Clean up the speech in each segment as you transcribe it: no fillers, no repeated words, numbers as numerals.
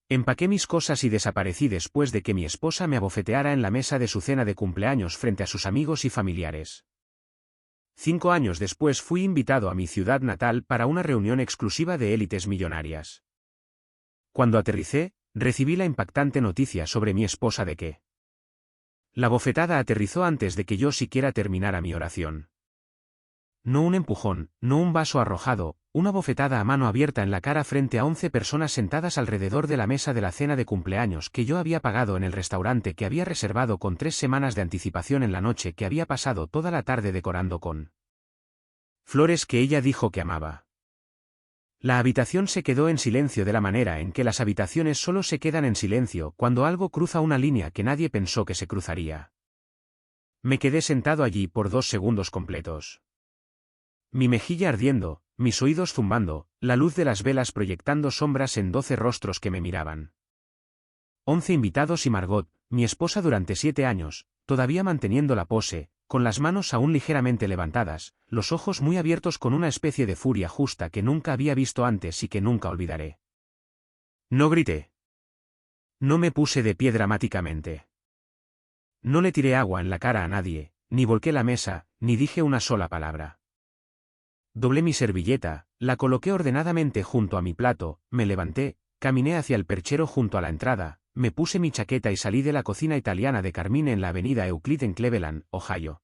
Empaqué mis cosas y desaparecí después de que mi esposa me abofeteara en la mesa de su cena de cumpleaños frente a sus amigos y familiares. 5 años después fui invitado a mi ciudad natal para una reunión exclusiva de élites millonarias. Cuando aterricé, recibí la impactante noticia sobre mi esposa de que la bofetada aterrizó antes de que yo siquiera terminara mi oración. No un empujón, no un vaso arrojado, una bofetada a mano abierta en la cara frente a 11 personas sentadas alrededor de la mesa de la cena de cumpleaños que yo había pagado en el restaurante que había reservado con 3 semanas de anticipación en la noche que había pasado toda la tarde decorando con flores que ella dijo que amaba. La habitación se quedó en silencio de la manera en que las habitaciones solo se quedan en silencio cuando algo cruza una línea que nadie pensó que se cruzaría. Me quedé sentado allí por 2 segundos completos. Mi mejilla ardiendo, mis oídos zumbando, la luz de las velas proyectando sombras en 12 rostros que me miraban. 11 invitados y Margot, mi esposa durante 7 años, todavía manteniendo la pose, con las manos aún ligeramente levantadas, los ojos muy abiertos con una especie de furia justa que nunca había visto antes y que nunca olvidaré. No grité. No me puse de pie dramáticamente. No le tiré agua en la cara a nadie, ni volqué la mesa, ni dije una sola palabra. Doblé mi servilleta, la coloqué ordenadamente junto a mi plato, me levanté, caminé hacia el perchero junto a la entrada, me puse mi chaqueta y salí de la cocina italiana de Carmine en la avenida Euclid en Cleveland, Ohio.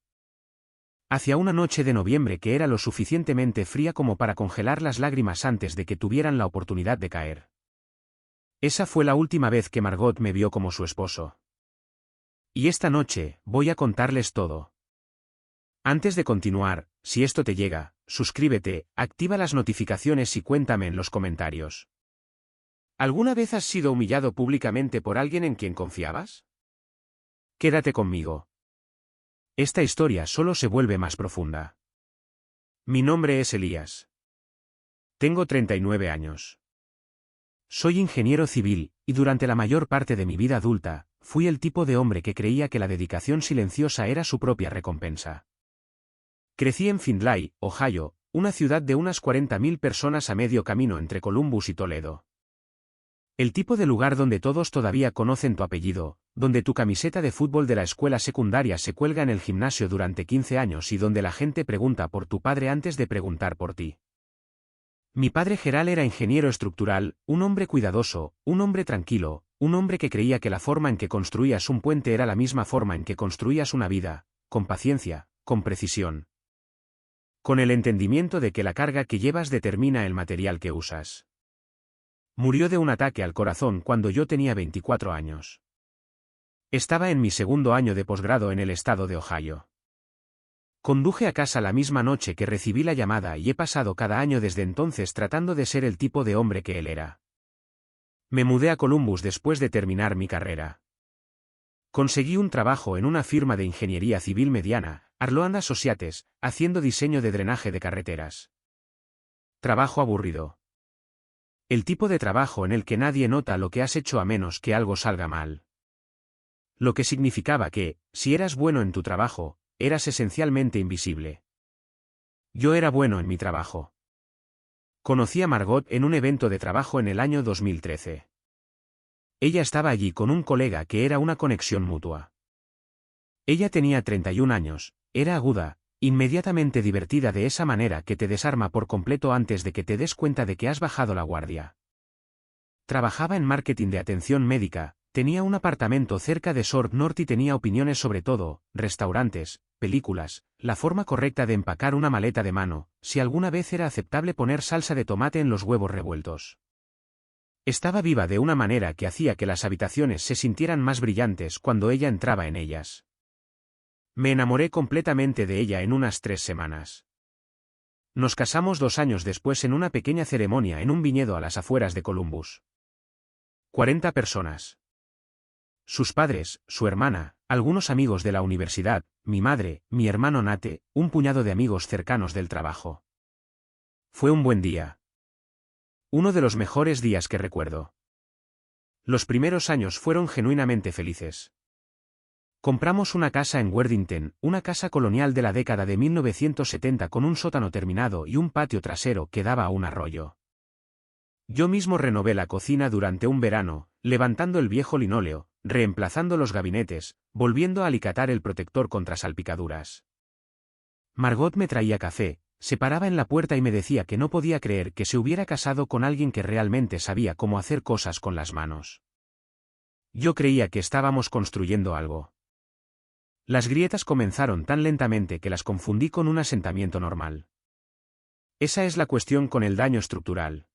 Hacia una noche de noviembre que era lo suficientemente fría como para congelar las lágrimas antes de que tuvieran la oportunidad de caer. Esa fue la última vez que Margot me vio como su esposo. Y esta noche, voy a contarles todo. Antes de continuar, si esto te llega, suscríbete, activa las notificaciones y cuéntame en los comentarios. ¿Alguna vez has sido humillado públicamente por alguien en quien confiabas? Quédate conmigo. Esta historia solo se vuelve más profunda. Mi nombre es Elías. Tengo 39 años. Soy ingeniero civil, y durante la mayor parte de mi vida adulta, fui el tipo de hombre que creía que la dedicación silenciosa era su propia recompensa. Crecí en Findlay, Ohio, una ciudad de unas 40.000 personas a medio camino entre Columbus y Toledo. El tipo de lugar donde todos todavía conocen tu apellido, donde tu camiseta de fútbol de la escuela secundaria se cuelga en el gimnasio durante 15 años y donde la gente pregunta por tu padre antes de preguntar por ti. Mi padre Gerald era ingeniero estructural, un hombre cuidadoso, un hombre tranquilo, un hombre que creía que la forma en que construías un puente era la misma forma en que construías una vida, con paciencia, con precisión. Con el entendimiento de que la carga que llevas determina el material que usas. Murió de un ataque al corazón cuando yo tenía 24 años. Estaba en mi segundo año de posgrado en el estado de Ohio. Conduje a casa la misma noche que recibí la llamada y he pasado cada año desde entonces tratando de ser el tipo de hombre que él era. Me mudé a Columbus después de terminar mi carrera. Conseguí un trabajo en una firma de ingeniería civil mediana, Arloand Associates, haciendo diseño de drenaje de carreteras. Trabajo aburrido. El tipo de trabajo en el que nadie nota lo que has hecho a menos que algo salga mal. Lo que significaba que, si eras bueno en tu trabajo, eras esencialmente invisible. Yo era bueno en mi trabajo. Conocí a Margot en un evento de trabajo en el año 2013. Ella estaba allí con un colega que era una conexión mutua. Ella tenía 31 años, era aguda, inmediatamente divertida de esa manera que te desarma por completo antes de que te des cuenta de que has bajado la guardia. Trabajaba en marketing de atención médica, tenía un apartamento cerca de Short North y tenía opiniones sobre todo, restaurantes, películas, la forma correcta de empacar una maleta de mano, si alguna vez era aceptable poner salsa de tomate en los huevos revueltos. Estaba viva de una manera que hacía que las habitaciones se sintieran más brillantes cuando ella entraba en ellas. Me enamoré completamente de ella en unas 3 semanas. Nos casamos 2 años después en una pequeña ceremonia en un viñedo a las afueras de Columbus. 40 personas. Sus padres, su hermana, algunos amigos de la universidad, mi madre, mi hermano Nate, un puñado de amigos cercanos del trabajo. Fue un buen día. Uno de los mejores días que recuerdo. Los primeros años fueron genuinamente felices. Compramos una casa en Worthington, una casa colonial de la década de 1970 con un sótano terminado y un patio trasero que daba a un arroyo. Yo mismo renové la cocina durante un verano, levantando el viejo linóleo, reemplazando los gabinetes, volviendo a alicatar el protector contra salpicaduras. Margot me traía café, se paraba en la puerta y me decía que no podía creer que se hubiera casado con alguien que realmente sabía cómo hacer cosas con las manos. Yo creía que estábamos construyendo algo. Las grietas comenzaron tan lentamente que las confundí con un asentamiento normal. Esa es la cuestión con el daño estructural.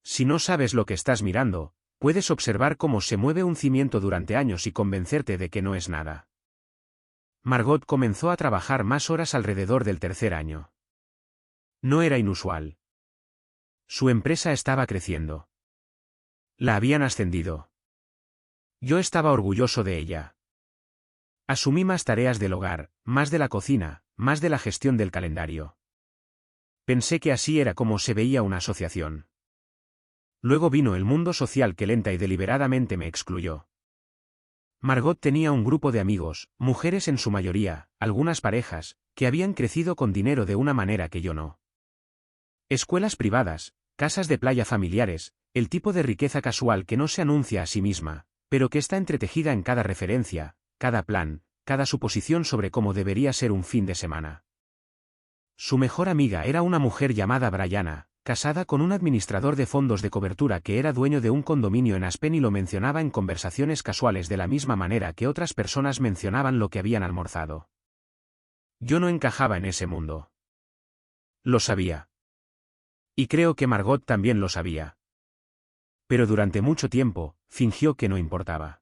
Si no sabes lo que estás mirando, puedes observar cómo se mueve un cimiento durante años y convencerte de que no es nada. Margot comenzó a trabajar más horas alrededor del tercer año. No era inusual. Su empresa estaba creciendo. La habían ascendido. Yo estaba orgulloso de ella. Asumí más tareas del hogar, más de la cocina, más de la gestión del calendario. Pensé que así era como se veía una asociación. Luego vino el mundo social que lenta y deliberadamente me excluyó. Margot tenía un grupo de amigos, mujeres en su mayoría, algunas parejas, que habían crecido con dinero de una manera que yo no. Escuelas privadas, casas de playa familiares, el tipo de riqueza casual que no se anuncia a sí misma, pero que está entretejida en cada referencia, cada plan, cada suposición sobre cómo debería ser un fin de semana. Su mejor amiga era una mujer llamada Brianna, casada con un administrador de fondos de cobertura que era dueño de un condominio en Aspen y lo mencionaba en conversaciones casuales de la misma manera que otras personas mencionaban lo que habían almorzado. Yo no encajaba en ese mundo. Lo sabía. Y creo que Margot también lo sabía. Pero durante mucho tiempo, fingió que no importaba.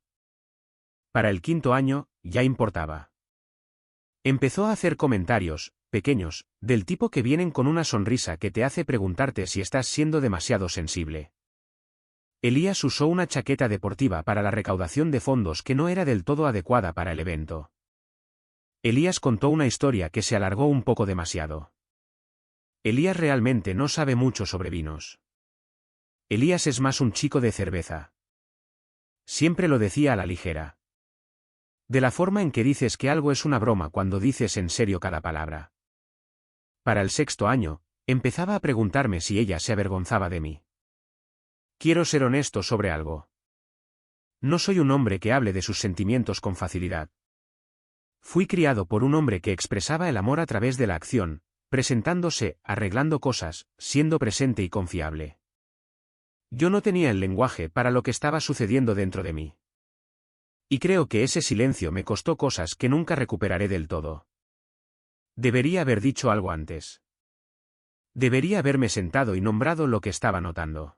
Para el quinto año, ya importaba. Empezó a hacer comentarios, pequeños, del tipo que vienen con una sonrisa que te hace preguntarte si estás siendo demasiado sensible. Elías usó una chaqueta deportiva para la recaudación de fondos que no era del todo adecuada para el evento. Elías contó una historia que se alargó un poco demasiado. Elías realmente no sabe mucho sobre vinos. Elías es más un chico de cerveza. Siempre lo decía a la ligera. De la forma en que dices que algo es una broma cuando dices en serio cada palabra. Para el sexto año, empezaba a preguntarme si ella se avergonzaba de mí. Quiero ser honesto sobre algo. No soy un hombre que hable de sus sentimientos con facilidad. Fui criado por un hombre que expresaba el amor a través de la acción, presentándose, arreglando cosas, siendo presente y confiable. Yo no tenía el lenguaje para lo que estaba sucediendo dentro de mí. Y creo que ese silencio me costó cosas que nunca recuperaré del todo. Debería haber dicho algo antes. Debería haberme sentado y nombrado lo que estaba notando.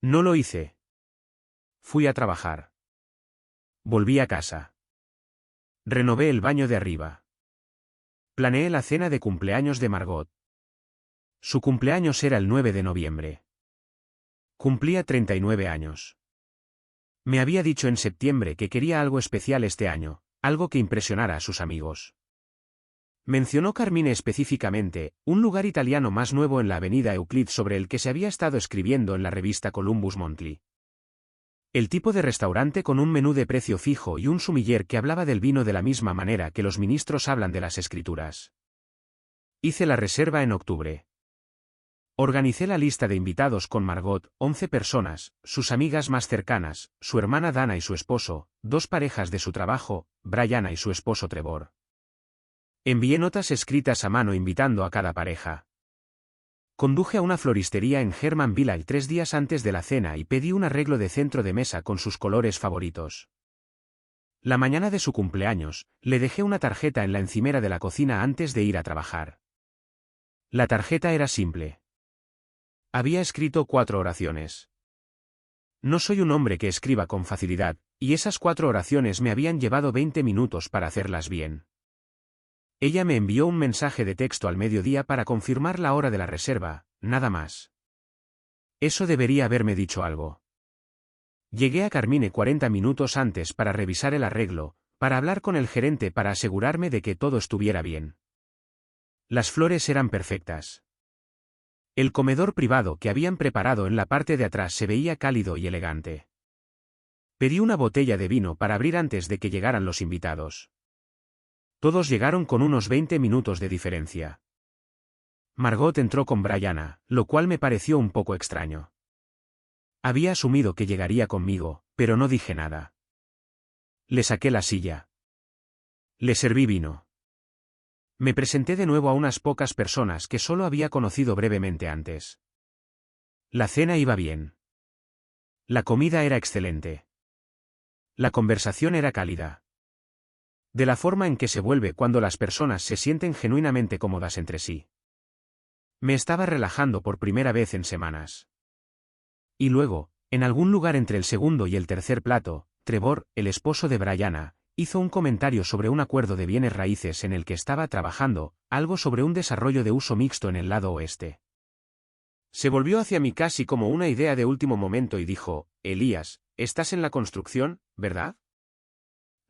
No lo hice. Fui a trabajar. Volví a casa. Renové el baño de arriba. Planeé la cena de cumpleaños de Margot. Su cumpleaños era el 9 de noviembre. Cumplía 39 años. Me había dicho en septiembre que quería algo especial este año, algo que impresionara a sus amigos. Mencionó Carmine específicamente, un lugar italiano más nuevo en la avenida Euclid sobre el que se había estado escribiendo en la revista Columbus Monthly. El tipo de restaurante con un menú de precio fijo y un sumiller que hablaba del vino de la misma manera que los ministros hablan de las escrituras. Hice la reserva en octubre. Organicé la lista de invitados con Margot, 11 personas, sus amigas más cercanas, su hermana Dana y su esposo, 2 parejas de su trabajo, Brianna y su esposo Trevor. Envié notas escritas a mano invitando a cada pareja. Conduje a una floristería en Herman Village 3 días antes de la cena y pedí un arreglo de centro de mesa con sus colores favoritos. La mañana de su cumpleaños, le dejé una tarjeta en la encimera de la cocina antes de ir a trabajar. La tarjeta era simple. Había escrito 4 oraciones. No soy un hombre que escriba con facilidad, y esas 4 oraciones me habían llevado 20 minutos para hacerlas bien. Ella me envió un mensaje de texto al mediodía para confirmar la hora de la reserva, nada más. Eso debería haberme dicho algo. Llegué a Carmine 40 minutos antes para revisar el arreglo, para hablar con el gerente para asegurarme de que todo estuviera bien. Las flores eran perfectas. El comedor privado que habían preparado en la parte de atrás se veía cálido y elegante. Pedí una botella de vino para abrir antes de que llegaran los invitados. Todos llegaron con unos 20 minutos de diferencia. Margot entró con Brianna, lo cual me pareció un poco extraño. Había asumido que llegaría conmigo, pero no dije nada. Le saqué la silla. Le serví vino. Me presenté de nuevo a unas pocas personas que solo había conocido brevemente antes. La cena iba bien. La comida era excelente. La conversación era cálida. De la forma en que se vuelve cuando las personas se sienten genuinamente cómodas entre sí. Me estaba relajando por primera vez en semanas. Y luego, en algún lugar entre el segundo y el tercer plato, Trevor, el esposo de Brianna, hizo un comentario sobre un acuerdo de bienes raíces en el que estaba trabajando, algo sobre un desarrollo de uso mixto en el lado oeste. Se volvió hacia mí casi como una idea de último momento y dijo, Elías, ¿estás en la construcción, verdad?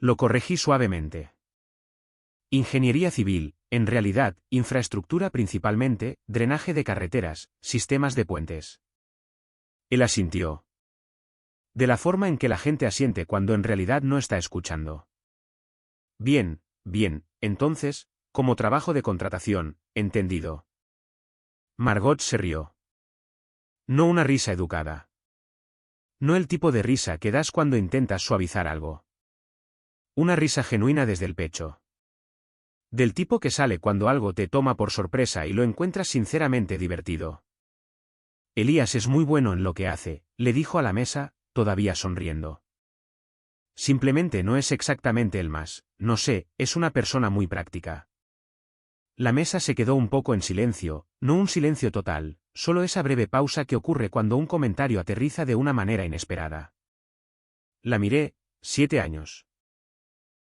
Lo corregí suavemente. Ingeniería civil, en realidad, infraestructura principalmente, drenaje de carreteras, sistemas de puentes. Él asintió. De la forma en que la gente asiente cuando en realidad no está escuchando. Bien, bien, entonces, como trabajo de contratación, entendido. Margot se rió. No una risa educada. No el tipo de risa que das cuando intentas suavizar algo. Una risa genuina desde el pecho. Del tipo que sale cuando algo te toma por sorpresa y lo encuentras sinceramente divertido. Elías es muy bueno en lo que hace, le dijo a la mesa, todavía sonriendo. Simplemente no es exactamente el más, no sé, es una persona muy práctica. La mesa se quedó un poco en silencio, no un silencio total, solo esa breve pausa que ocurre cuando un comentario aterriza de una manera inesperada. La miré, 7 años.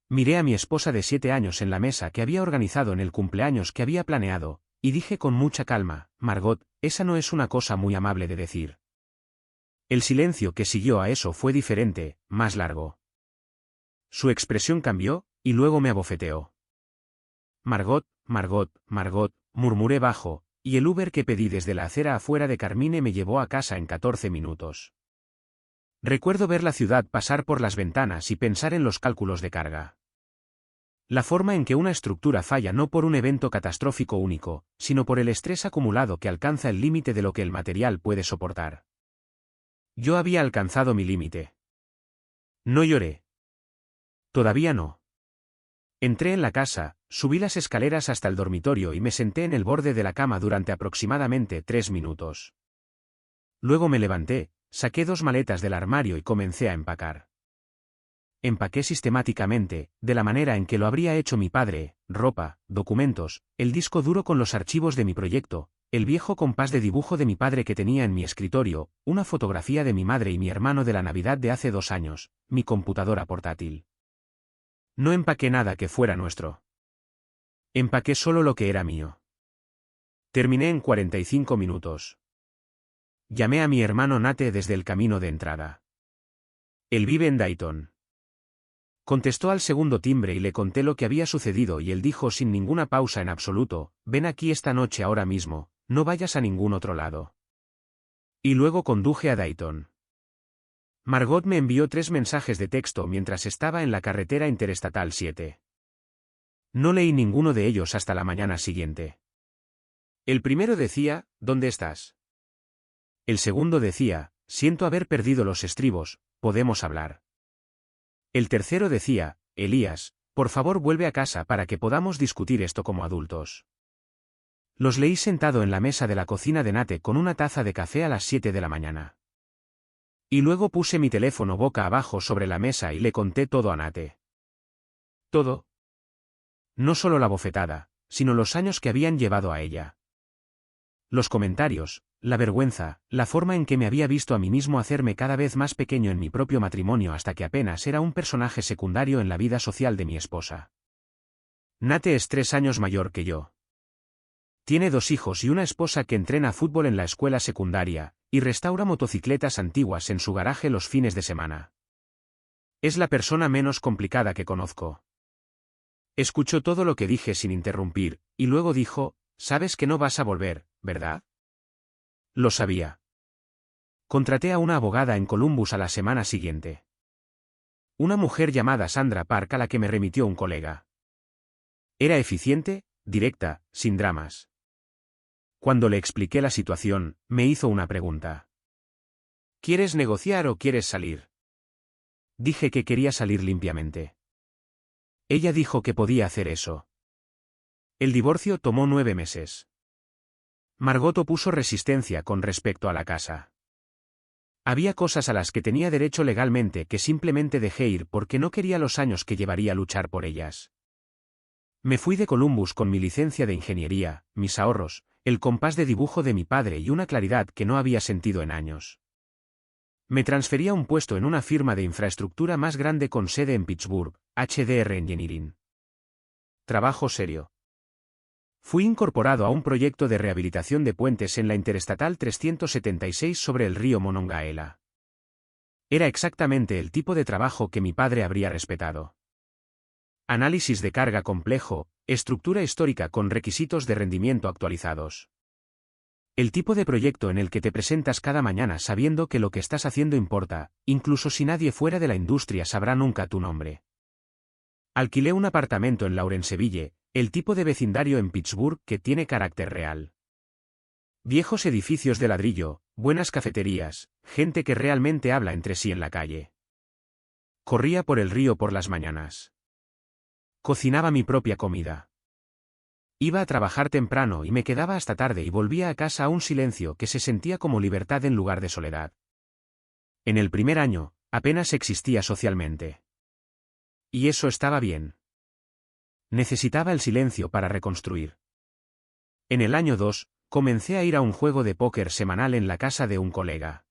Miré a mi esposa de 7 años en la mesa que había organizado en el cumpleaños que había planeado, y dije con mucha calma, Margot, esa no es una cosa muy amable de decir. El silencio que siguió a eso fue diferente, más largo. Su expresión cambió, y luego me abofeteó. Margot, Margot, Margot, murmuré bajo, y el Uber que pedí desde la acera afuera de Carmine me llevó a casa en 14 minutos. Recuerdo ver la ciudad pasar por las ventanas y pensar en los cálculos de carga. La forma en que una estructura falla no por un evento catastrófico único, sino por el estrés acumulado que alcanza el límite de lo que el material puede soportar. Yo había alcanzado mi límite. No lloré. Todavía no. Entré en la casa, subí las escaleras hasta el dormitorio y me senté en el borde de la cama durante aproximadamente 3 minutos. Luego me levanté, saqué 2 maletas del armario y comencé a empacar. Empaqué sistemáticamente, de la manera en que lo habría hecho mi padre, ropa, documentos, el disco duro con los archivos de mi proyecto, el viejo compás de dibujo de mi padre que tenía en mi escritorio, una fotografía de mi madre y mi hermano de la Navidad de hace 2 años, mi computadora portátil. No empaqué nada que fuera nuestro. Empaqué solo lo que era mío. Terminé en 45 minutos. Llamé a mi hermano Nate desde el camino de entrada. Él vive en Dayton. Contestó al segundo timbre y le conté lo que había sucedido y él dijo sin ninguna pausa en absoluto, ven aquí esta noche ahora mismo, no vayas a ningún otro lado. Y luego conduje a Dayton. Margot me envió 3 mensajes de texto mientras estaba en la carretera interestatal 7. No leí ninguno de ellos hasta la mañana siguiente. El primero decía, ¿dónde estás? El segundo decía, siento haber perdido los estribos, ¿podemos hablar? El tercero decía, Elías, por favor vuelve a casa para que podamos discutir esto como adultos. Los leí sentado en la mesa de la cocina de Nate con una taza de café a las 7 de la mañana. Y luego puse mi teléfono boca abajo sobre la mesa y le conté todo a Nate. Todo. No solo la bofetada, sino los años que habían llevado a ella. Los comentarios, la vergüenza, la forma en que me había visto a mí mismo hacerme cada vez más pequeño en mi propio matrimonio hasta que apenas era un personaje secundario en la vida social de mi esposa. Nate es 3 años mayor que yo. Tiene 2 hijos y una esposa que entrena fútbol en la escuela secundaria, y restaura motocicletas antiguas en su garaje los fines de semana. Es la persona menos complicada que conozco. Escuchó todo lo que dije sin interrumpir, y luego dijo, sabes que no vas a volver, ¿verdad? Lo sabía. Contraté a una abogada en Columbus a la semana siguiente. Una mujer llamada Sandra Park a la que me remitió un colega. Era eficiente, directa, sin dramas. Cuando le expliqué la situación, me hizo una pregunta. ¿Quieres negociar o quieres salir? Dije que quería salir limpiamente. Ella dijo que podía hacer eso. El divorcio tomó 9 meses. Margot opuso resistencia con respecto a la casa. Había cosas a las que tenía derecho legalmente que simplemente dejé ir porque no quería los años que llevaría a luchar por ellas. Me fui de Columbus con mi licencia de ingeniería, mis ahorros, el compás de dibujo de mi padre y una claridad que no había sentido en años. Me transferí a un puesto en una firma de infraestructura más grande con sede en Pittsburgh, HDR Engineering. Trabajo serio. Fui incorporado a un proyecto de rehabilitación de puentes en la Interestatal 376 sobre el río Monongahela. Era exactamente el tipo de trabajo que mi padre habría respetado. Análisis de carga complejo, estructura histórica con requisitos de rendimiento actualizados. El tipo de proyecto en el que te presentas cada mañana sabiendo que lo que estás haciendo importa, incluso si nadie fuera de la industria sabrá nunca tu nombre. Alquilé un apartamento en Lawrenceville, el tipo de vecindario en Pittsburgh que tiene carácter real. Viejos edificios de ladrillo, buenas cafeterías, gente que realmente habla entre sí en la calle. Corría por el río por las mañanas. Cocinaba mi propia comida. Iba a trabajar temprano y me quedaba hasta tarde y volvía a casa a un silencio que se sentía como libertad en lugar de soledad. En el primer año, apenas existía socialmente. Y eso estaba bien. Necesitaba el silencio para reconstruir. En el año 2, comencé a ir a un juego de póker semanal en la casa de un colega.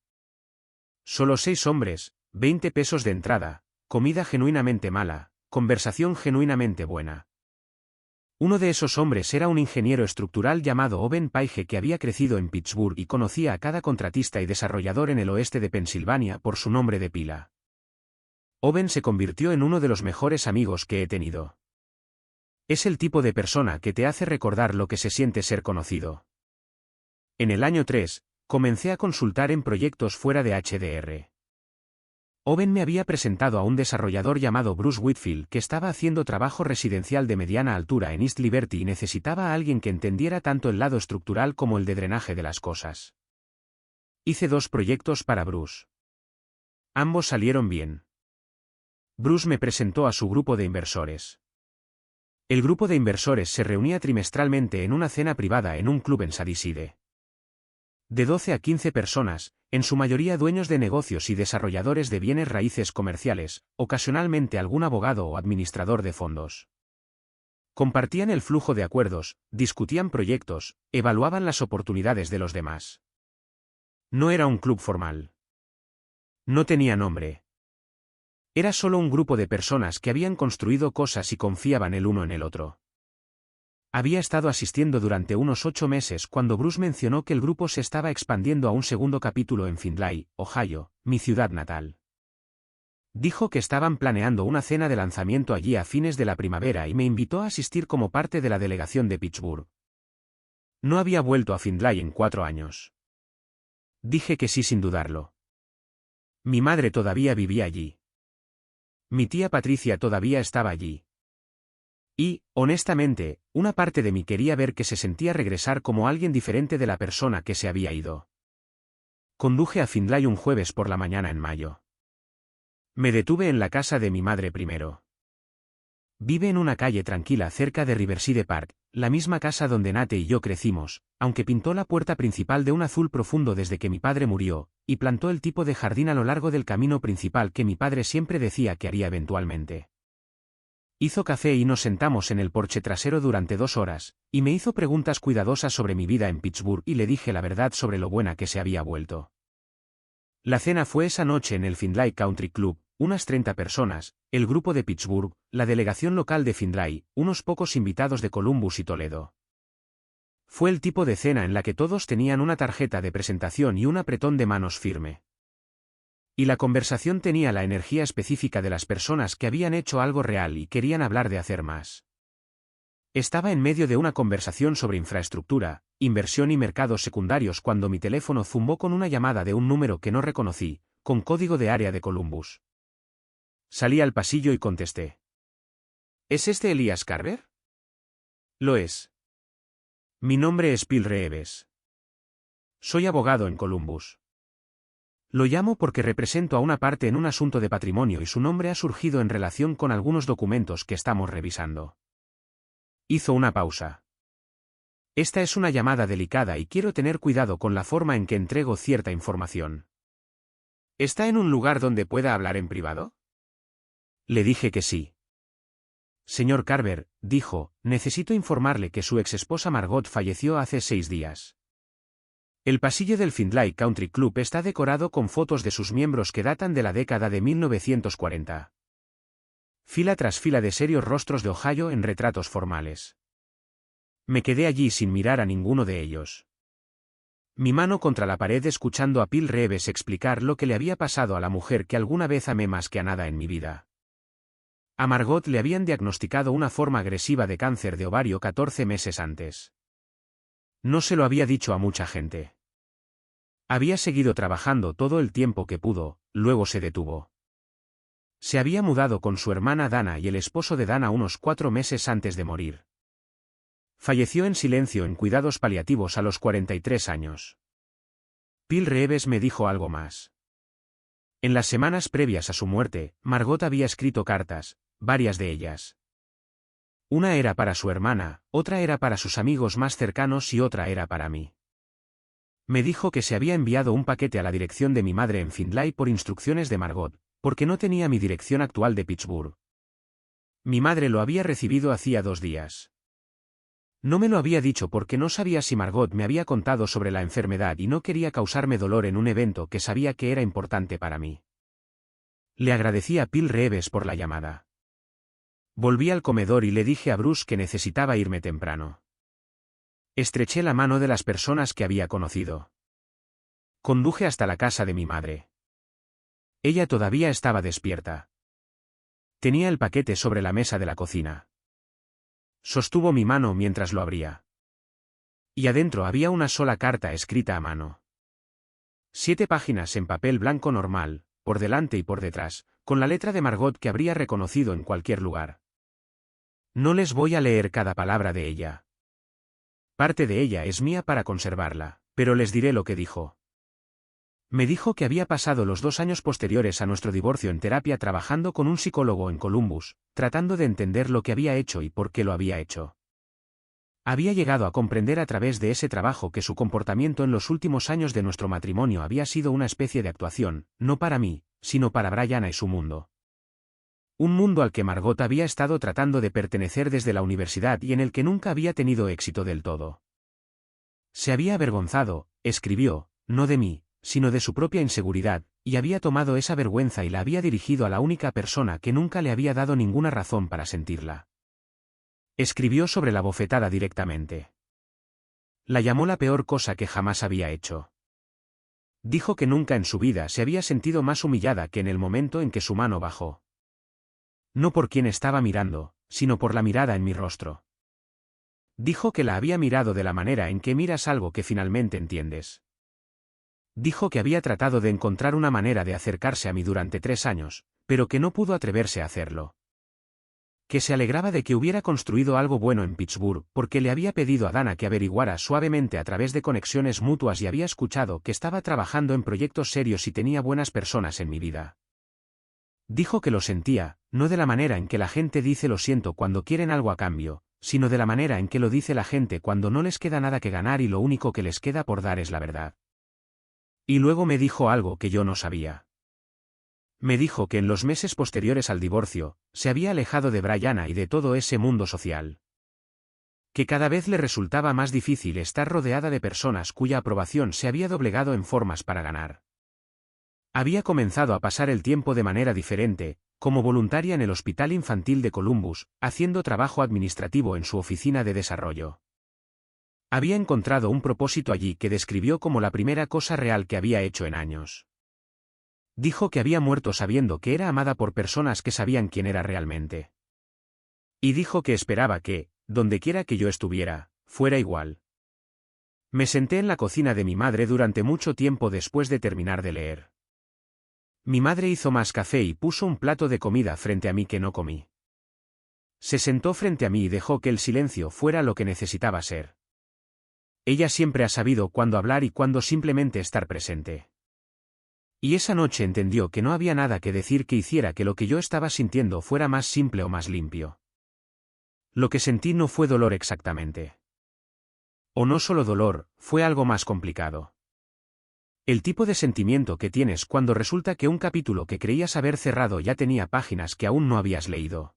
Solo 6 hombres, 20 pesos de entrada, comida genuinamente mala, conversación genuinamente buena. Uno de esos hombres era un ingeniero estructural llamado Owen Paige que había crecido en Pittsburgh y conocía a cada contratista y desarrollador en el oeste de Pensilvania por su nombre de pila. Owen se convirtió en uno de los mejores amigos que he tenido. Es el tipo de persona que te hace recordar lo que se siente ser conocido. En el año 3, comencé a consultar en proyectos fuera de HDR. Owen me había presentado a un desarrollador llamado Bruce Whitfield que estaba haciendo trabajo residencial de mediana altura en East Liberty y necesitaba a alguien que entendiera tanto el lado estructural como el de drenaje de las cosas. Hice 2 proyectos para Bruce. Ambos salieron bien. Bruce me presentó a su grupo de inversores. El grupo de inversores se reunía trimestralmente en una cena privada en un club en Sadiside. De 12 a 15 personas, en su mayoría dueños de negocios y desarrolladores de bienes raíces comerciales, ocasionalmente algún abogado o administrador de fondos. Compartían el flujo de acuerdos, discutían proyectos, evaluaban las oportunidades de los demás. No era un club formal. No tenía nombre. Era solo un grupo de personas que habían construido cosas y confiaban el uno en el otro. Había estado asistiendo durante unos 8 meses cuando Bruce mencionó que el grupo se estaba expandiendo a un segundo capítulo en Findlay, Ohio, mi ciudad natal. Dijo que estaban planeando una cena de lanzamiento allí a fines de la primavera y me invitó a asistir como parte de la delegación de Pittsburgh. No había vuelto a Findlay en 4 años. Dije que sí sin dudarlo. Mi madre todavía vivía allí. Mi tía Patricia todavía estaba allí. Y, honestamente, una parte de mí quería ver que se sentía regresar como alguien diferente de la persona que se había ido. Conduje a Findlay un jueves por la mañana en mayo. Me detuve en la casa de mi madre primero. Vive en una calle tranquila cerca de Riverside Park, la misma casa donde Nate y yo crecimos, aunque pintó la puerta principal de un azul profundo desde que mi padre murió, y plantó el tipo de jardín a lo largo del camino principal que mi padre siempre decía que haría eventualmente. Hizo café y nos sentamos en el porche trasero durante 2 horas, y me hizo preguntas cuidadosas sobre mi vida en Pittsburgh y le dije la verdad sobre lo buena que se había vuelto. La cena fue esa noche en el Findlay Country Club, unas 30 personas, el grupo de Pittsburgh, la delegación local de Findlay, unos pocos invitados de Columbus y Toledo. Fue el tipo de cena en la que todos tenían una tarjeta de presentación y un apretón de manos firme. Y la conversación tenía la energía específica de las personas que habían hecho algo real y querían hablar de hacer más. Estaba en medio de una conversación sobre infraestructura, inversión y mercados secundarios cuando mi teléfono zumbó con una llamada de un número que no reconocí, con código de área de Columbus. Salí al pasillo y contesté. ¿Es este Elías Carver? Lo es. Mi nombre es Bill Reeves. Soy abogado en Columbus. Lo llamo porque represento a una parte en un asunto de patrimonio y su nombre ha surgido en relación con algunos documentos que estamos revisando. Hizo una pausa. Esta es una llamada delicada y quiero tener cuidado con la forma en que entrego cierta información. ¿Está en un lugar donde pueda hablar en privado? Le dije que sí. Señor Carver, dijo, necesito informarle que su exesposa Margot falleció hace 6 días. El pasillo del Findlay Country Club está decorado con fotos de sus miembros que datan de la década de 1940. Fila tras fila de serios rostros de Ohio en retratos formales. Me quedé allí sin mirar a ninguno de ellos. Mi mano contra la pared escuchando a Phil Reeves explicar lo que le había pasado a la mujer que alguna vez amé más que a nada en mi vida. A Margot le habían diagnosticado una forma agresiva de cáncer de ovario 14 meses antes. No se lo había dicho a mucha gente. Había seguido trabajando todo el tiempo que pudo, luego se detuvo. Se había mudado con su hermana Dana y el esposo de Dana unos 4 meses antes de morir. Falleció en silencio en cuidados paliativos a los 43 años. Phil Reeves me dijo algo más. En las semanas previas a su muerte, Margot había escrito cartas, varias de ellas. Una era para su hermana, otra era para sus amigos más cercanos y otra era para mí. Me dijo que se había enviado un paquete a la dirección de mi madre en Findlay por instrucciones de Margot, porque no tenía mi dirección actual de Pittsburgh. Mi madre lo había recibido hacía 2 días. No me lo había dicho porque no sabía si Margot me había contado sobre la enfermedad y no quería causarme dolor en un evento que sabía que era importante para mí. Le agradecí a Phil Reeves por la llamada. Volví al comedor y le dije a Bruce que necesitaba irme temprano. Estreché la mano de las personas que había conocido. Conduje hasta la casa de mi madre. Ella todavía estaba despierta. Tenía el paquete sobre la mesa de la cocina. Sostuvo mi mano mientras lo abría. Y adentro había una sola carta escrita a mano. 7 páginas en papel blanco normal, por delante y por detrás, con la letra de Margot que habría reconocido en cualquier lugar. No les voy a leer cada palabra de ella. Parte de ella es mía para conservarla, pero les diré lo que dijo. Me dijo que había pasado los 2 años posteriores a nuestro divorcio en terapia trabajando con un psicólogo en Columbus, tratando de entender lo que había hecho y por qué lo había hecho. Había llegado a comprender a través de ese trabajo que su comportamiento en los últimos años de nuestro matrimonio había sido una especie de actuación, no para mí, sino para Brianna y su mundo. Un mundo al que Margot había estado tratando de pertenecer desde la universidad y en el que nunca había tenido éxito del todo. Se había avergonzado, escribió, no de mí, sino de su propia inseguridad, y había tomado esa vergüenza y la había dirigido a la única persona que nunca le había dado ninguna razón para sentirla. Escribió sobre la bofetada directamente. La llamó la peor cosa que jamás había hecho. Dijo que nunca en su vida se había sentido más humillada que en el momento en que su mano bajó. No por quien estaba mirando, sino por la mirada en mi rostro. Dijo que la había mirado de la manera en que miras algo que finalmente entiendes. Dijo que había tratado de encontrar una manera de acercarse a mí durante 3 años, pero que no pudo atreverse a hacerlo. Que se alegraba de que hubiera construido algo bueno en Pittsburgh, porque le había pedido a Dana que averiguara suavemente a través de conexiones mutuas y había escuchado que estaba trabajando en proyectos serios y tenía buenas personas en mi vida. Dijo que lo sentía, no de la manera en que la gente dice lo siento cuando quieren algo a cambio, sino de la manera en que lo dice la gente cuando no les queda nada que ganar y lo único que les queda por dar es la verdad. Y luego me dijo algo que yo no sabía. Me dijo que en los meses posteriores al divorcio, se había alejado de Brianna y de todo ese mundo social. Que cada vez le resultaba más difícil estar rodeada de personas cuya aprobación se había doblegado en formas para ganar. Había comenzado a pasar el tiempo de manera diferente, como voluntaria en el Hospital Infantil de Columbus, haciendo trabajo administrativo en su oficina de desarrollo. Había encontrado un propósito allí que describió como la primera cosa real que había hecho en años. Dijo que había muerto sabiendo que era amada por personas que sabían quién era realmente. Y dijo que esperaba que, dondequiera que yo estuviera, fuera igual. Me senté en la cocina de mi madre durante mucho tiempo después de terminar de leer. Mi madre hizo más café y puso un plato de comida frente a mí que no comí. Se sentó frente a mí y dejó que el silencio fuera lo que necesitaba ser. Ella siempre ha sabido cuándo hablar y cuándo simplemente estar presente. Y esa noche entendió que no había nada que decir que hiciera que lo que yo estaba sintiendo fuera más simple o más limpio. Lo que sentí no fue dolor exactamente. O no solo dolor, fue algo más complicado. El tipo de sentimiento que tienes cuando resulta que un capítulo que creías haber cerrado ya tenía páginas que aún no habías leído.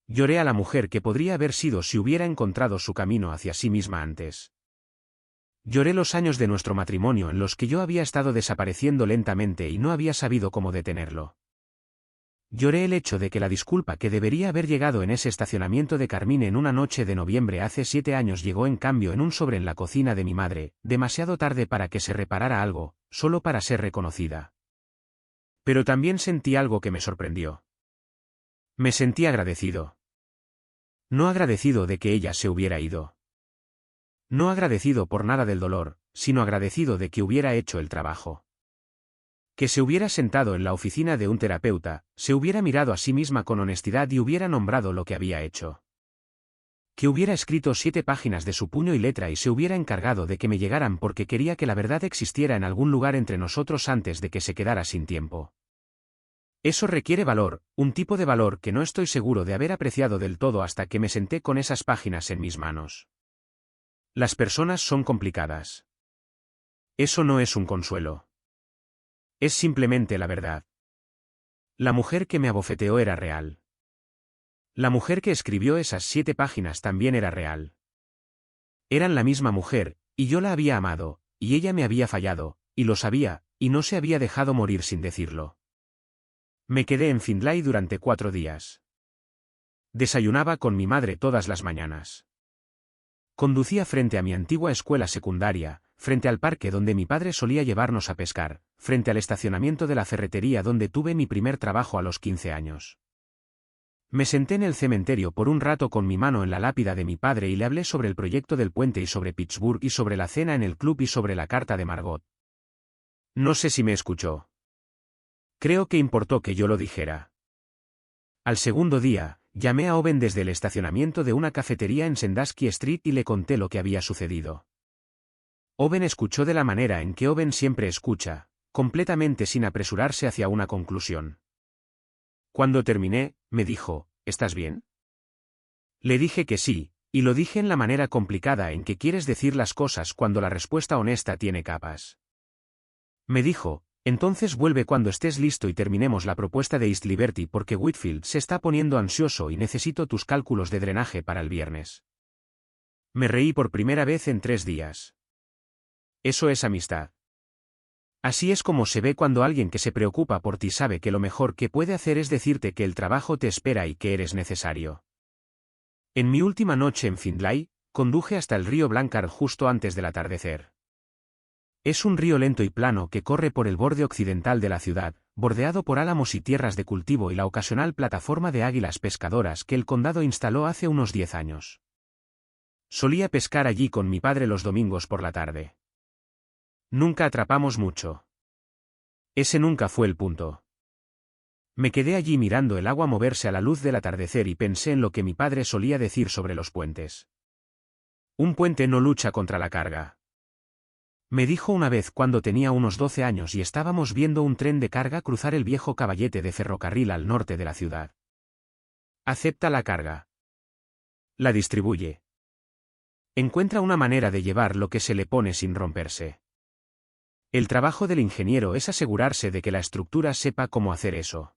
Lloré a la mujer que podría haber sido si hubiera encontrado su camino hacia sí misma antes. Lloré los años de nuestro matrimonio en los que yo había estado desapareciendo lentamente y no había sabido cómo detenerlo. Lloré el hecho de que la disculpa que debería haber llegado en ese estacionamiento de Carmine en una noche de noviembre hace 7 años llegó en cambio en un sobre en la cocina de mi madre, demasiado tarde para que se reparara algo, solo para ser reconocida. Pero también sentí algo que me sorprendió. Me sentí agradecido. No agradecido de que ella se hubiera ido. No agradecido por nada del dolor, sino agradecido de que hubiera hecho el trabajo. Que se hubiera sentado en la oficina de un terapeuta, se hubiera mirado a sí misma con honestidad y hubiera nombrado lo que había hecho. Que hubiera escrito 7 páginas de su puño y letra y se hubiera encargado de que me llegaran porque quería que la verdad existiera en algún lugar entre nosotros antes de que se quedara sin tiempo. Eso requiere valor, un tipo de valor que no estoy seguro de haber apreciado del todo hasta que me senté con esas páginas en mis manos. Las personas son complicadas. Eso no es un consuelo. Es simplemente la verdad. La mujer que me abofeteó era real. La mujer que escribió esas 7 páginas también era real. Eran la misma mujer, y yo la había amado, y ella me había fallado, y lo sabía, y no se había dejado morir sin decirlo. Me quedé en Findlay durante 4 días. Desayunaba con mi madre todas las mañanas. Conducía frente a mi antigua escuela secundaria, frente al parque donde mi padre solía llevarnos a pescar, frente al estacionamiento de la ferretería donde tuve mi primer trabajo a los 15 años. Me senté en el cementerio por un rato con mi mano en la lápida de mi padre y le hablé sobre el proyecto del puente y sobre Pittsburgh y sobre la cena en el club y sobre la carta de Margot. No sé si me escuchó. Creo que importó que yo lo dijera. Al segundo día, llamé a Owen desde el estacionamiento de una cafetería en Sandusky Street y le conté lo que había sucedido. Owen escuchó de la manera en que Owen siempre escucha, completamente sin apresurarse hacia una conclusión. Cuando terminé, me dijo, ¿estás bien? Le dije que sí, y lo dije en la manera complicada en que quieres decir las cosas cuando la respuesta honesta tiene capas. Me dijo, entonces vuelve cuando estés listo y terminemos la propuesta de East Liberty porque Whitfield se está poniendo ansioso y necesito tus cálculos de drenaje para el viernes. Me reí por primera vez en 3 días. Eso es amistad. Así es como se ve cuando alguien que se preocupa por ti sabe que lo mejor que puede hacer es decirte que el trabajo te espera y que eres necesario. En mi última noche en Findlay, conduje hasta el río Blanchard justo antes del atardecer. Es un río lento y plano que corre por el borde occidental de la ciudad, bordeado por álamos y tierras de cultivo y la ocasional plataforma de águilas pescadoras que el condado instaló hace unos 10 años. Solía pescar allí con mi padre los domingos por la tarde. Nunca atrapamos mucho. Ese nunca fue el punto. Me quedé allí mirando el agua moverse a la luz del atardecer y pensé en lo que mi padre solía decir sobre los puentes. Un puente no lucha contra la carga. Me dijo una vez cuando tenía unos 12 años y estábamos viendo un tren de carga cruzar el viejo caballete de ferrocarril al norte de la ciudad. Acepta la carga. La distribuye. Encuentra una manera de llevar lo que se le pone sin romperse. El trabajo del ingeniero es asegurarse de que la estructura sepa cómo hacer eso.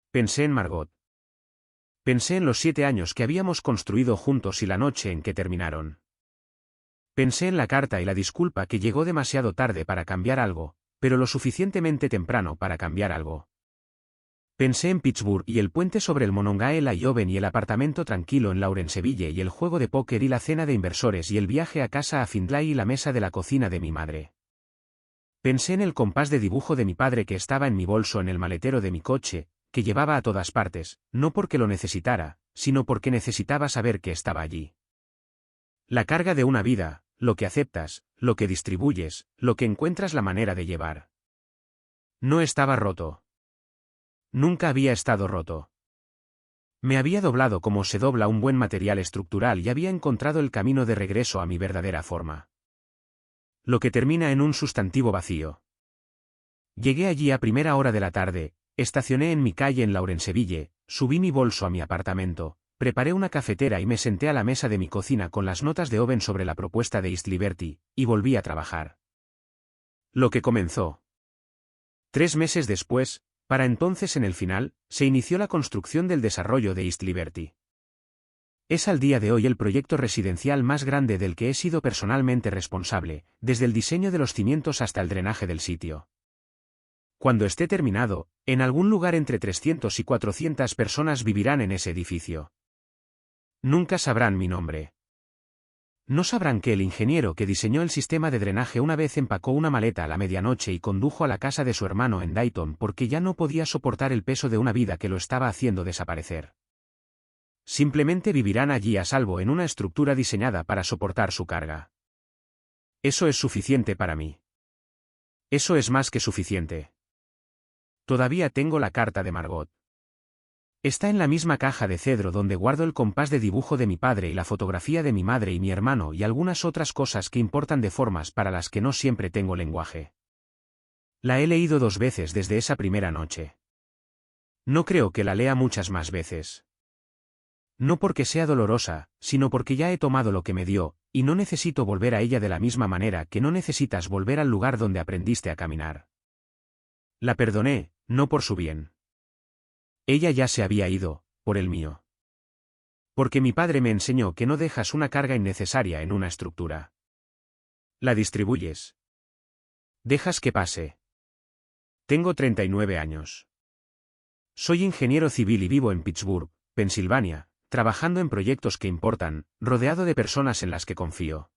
Pensé en Margot. Pensé en los 7 años que habíamos construido juntos y la noche en que terminaron. Pensé en la carta y la disculpa que llegó demasiado tarde para cambiar algo, pero lo suficientemente temprano para cambiar algo. Pensé en Pittsburgh y el puente sobre el Monongahela y Owen y el apartamento tranquilo en Lawrenceville y el juego de póker y la cena de inversores y el viaje a casa a Findlay y la mesa de la cocina de mi madre. Pensé en el compás de dibujo de mi padre que estaba en mi bolso en el maletero de mi coche, que llevaba a todas partes, no porque lo necesitara, sino porque necesitaba saber que estaba allí. La carga de una vida, lo que aceptas, lo que distribuyes, lo que encuentras la manera de llevar. No estaba roto. Nunca había estado roto. Me había doblado como se dobla un buen material estructural y había encontrado el camino de regreso a mi verdadera forma. Lo que termina en un sustantivo vacío. Llegué allí a primera hora de la tarde, estacioné en mi calle en Laurenseville, subí mi bolso a mi apartamento, preparé una cafetera y me senté a la mesa de mi cocina con las notas de Owen sobre la propuesta de East Liberty, y volví a trabajar. Lo que comenzó. 3 meses después, para entonces en el final, se inició la construcción del desarrollo de East Liberty. Es al día de hoy el proyecto residencial más grande del que he sido personalmente responsable, desde el diseño de los cimientos hasta el drenaje del sitio. Cuando esté terminado, en algún lugar entre 300 y 400 personas vivirán en ese edificio. Nunca sabrán mi nombre. No sabrán que el ingeniero que diseñó el sistema de drenaje una vez empacó una maleta a la medianoche y condujo a la casa de su hermano en Dayton porque ya no podía soportar el peso de una vida que lo estaba haciendo desaparecer. Simplemente vivirán allí a salvo en una estructura diseñada para soportar su carga. Eso es suficiente para mí. Eso es más que suficiente. Todavía tengo la carta de Margot. Está en la misma caja de cedro donde guardo el compás de dibujo de mi padre y la fotografía de mi madre y mi hermano y algunas otras cosas que importan de formas para las que no siempre tengo lenguaje. La he leído 2 veces desde esa primera noche. No creo que la lea muchas más veces. No porque sea dolorosa, sino porque ya he tomado lo que me dio, y no necesito volver a ella de la misma manera que no necesitas volver al lugar donde aprendiste a caminar. La perdoné, no por su bien. Ella ya se había ido, por el mío. Porque mi padre me enseñó que no dejas una carga innecesaria en una estructura. La distribuyes. Dejas que pase. Tengo 39 años. Soy ingeniero civil y vivo en Pittsburgh, Pensilvania, trabajando en proyectos que importan, rodeado de personas en las que confío.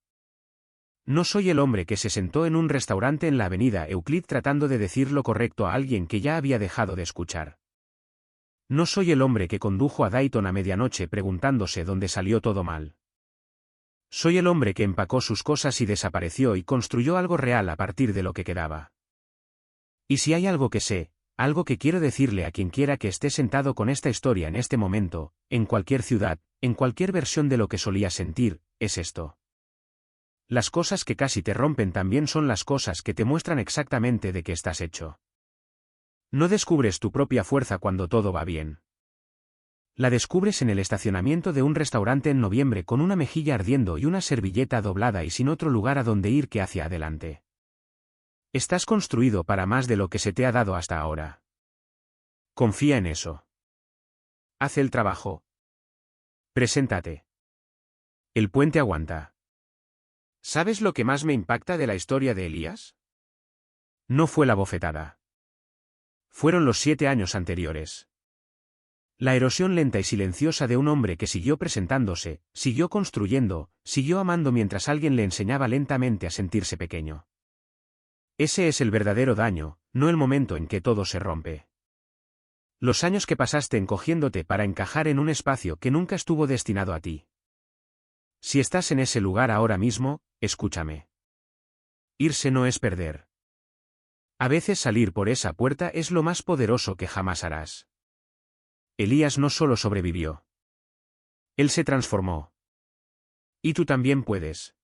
No soy el hombre que se sentó en un restaurante en la avenida Euclid tratando de decir lo correcto a alguien que ya había dejado de escuchar. No soy el hombre que condujo a Dayton a medianoche preguntándose dónde salió todo mal. Soy el hombre que empacó sus cosas y desapareció y construyó algo real a partir de lo que quedaba. Y si hay algo que sé, algo que quiero decirle a quien quiera que esté sentado con esta historia en este momento, en cualquier ciudad, en cualquier versión de lo que solía sentir, es esto. Las cosas que casi te rompen también son las cosas que te muestran exactamente de qué estás hecho. No descubres tu propia fuerza cuando todo va bien. La descubres en el estacionamiento de un restaurante en noviembre con una mejilla ardiendo y una servilleta doblada y sin otro lugar a donde ir que hacia adelante. Estás construido para más de lo que se te ha dado hasta ahora. Confía en eso. Haz el trabajo. Preséntate. El puente aguanta. ¿Sabes lo que más me impacta de la historia de Elías? No fue la bofetada. Fueron los 7 años anteriores. La erosión lenta y silenciosa de un hombre que siguió presentándose, siguió construyendo, siguió amando mientras alguien le enseñaba lentamente a sentirse pequeño. Ese es el verdadero daño, no el momento en que todo se rompe. Los años que pasaste encogiéndote para encajar en un espacio que nunca estuvo destinado a ti. Si estás en ese lugar ahora mismo, escúchame. Irse no es perder. A veces salir por esa puerta es lo más poderoso que jamás harás. Elías no solo sobrevivió. Él se transformó. Y tú también puedes.